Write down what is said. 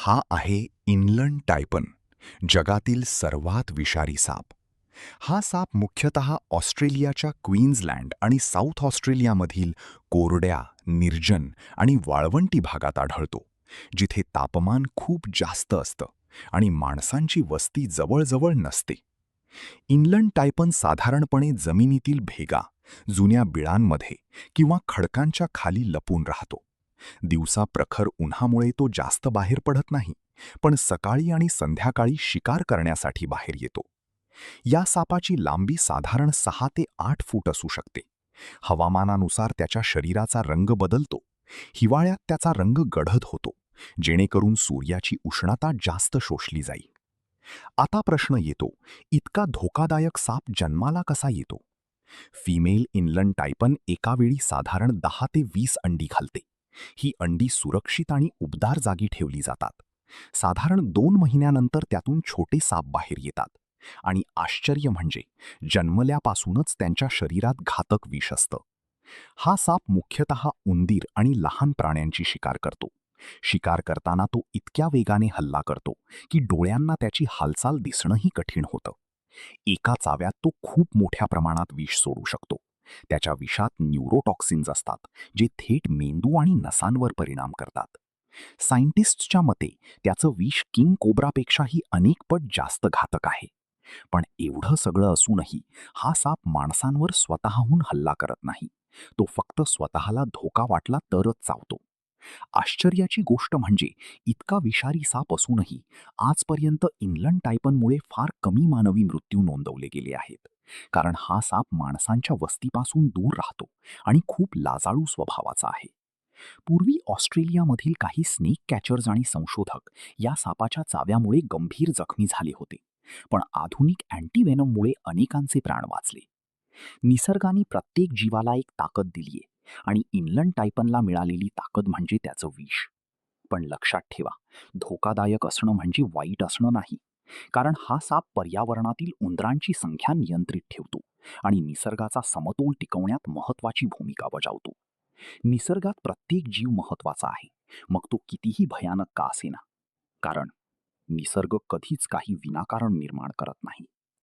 हा आहे इनलन टायपन, जगातील सर्वात विषारी साप. हा साप मुख्यतः ऑस्ट्रेलियाच्या क्वीन्सलँड आणि साऊथ ऑस्ट्रेलियामधील कोरड्या, निर्जन आणि वाळवंटी भागात आढळतो, जिथे तापमान खूप जास्त असतं आणि माणसांची वस्ती जवळजवळ नसते. इनलन टायपन साधारणपणे जमिनीतील भेगा, जुन्या बिळांमध्ये किंवा खडकांच्या खाली लपून राहतो. दिवसा प्रखर उन्हामुळे तो जास्त बाहेर पडत नाही, पण सकाळी आणि संध्याकाळी शिकार करण्यासाठी बाहेर येतो. या सापाची लांबी साधारण 6 ते 8 फूट असू शकते. हवामानानुसार त्याच्या शरीराचा रंग बदलतो. हिवाळ्यात त्याचा रंग गडद होतो, जेणेकरून सूर्याची उष्णता जास्त शोषली जाईल. आता प्रश्न येतो, इतका धोकादायक साप जन्माला कसा येतो? फिमेल इनलन टायपन एकावेळी साधारण 10 ते 20 अंडी घालते. ही अंडी सुरक्षित आणि उबदार जागी ठेवली जातात. साधारण 2 महिन्यानंतर त्यातून छोटे साप बाहेर येतात. आणि आश्चर्य म्हणजे जन्मल्यापासूनच त्यांच्या शरीरात घातक विष असतं. हा साप मुख्यतः उंदीर आणि लहान प्राण्यांची शिकार करतो. शिकार करताना तो इतक्या वेगाने हल्ला करतो की डोळ्यांना त्याची हालचाल दिसणंही कठीण होतं. एका चाव्यात तो खूप मोठ्या प्रमाणात विष सोडू शकतो. त्याच्या विषात न्यूरोटॉक्सिन्स असतात, जे थेट मेंदू आणि नसांवर परिणाम करतात. सायंटिस्टच्या मते त्याचं विष किंग कोब्रापेक्षाही अनेक पट जास्त घातक आहे. पण एवढं सगळं असूनही हा साप माणसांवर स्वतःहून हल्ला करत नाही. तो फक्त स्वतःला धोका वाटला तरच चावतो. आश्चर्याची गोष्ट म्हणजे इतका विषारी साप असूनही आजपर्यंत इनलन टायपनमुळे फार कमी मानवी मृत्यू नोंदवले गेले आहेत. कारण हा साप माणसांच्या वस्तीपासून दूर राहतो आणि खूप लाजाळू स्वभावाचा आहे. पूर्वी ऑस्ट्रेलियामधील काही स्नेक कॅचर्स आणि संशोधक या सापाच्या चाव्यामुळे गंभीर जखमी झाले होते. पण आधुनिक अँटीव्हेनममुळे अनेकांचे प्राण वाचले. निसर्गाने प्रत्येक जीवाला एक ताकद दिलीये आणि इनलन टायपनला मिळालेली ताकद म्हणजे त्याचं विष. पण लक्षात ठेवा, धोकादायक असणं म्हणजे वाईट असणं नाही. कारण हा साप पर्यावरणातील उंदरांची संख्या नियंत्रित ठेवतो आणि निसर्गाचा समतोल टिकवण्यात महत्त्वाची भूमिका बजावतो. निसर्गात प्रत्येक जीव महत्त्वाचा आहे, मग तो कितीही भयानक का असेना. कारण निसर्ग कधीच काही विनाकारण निर्माण करत नाही.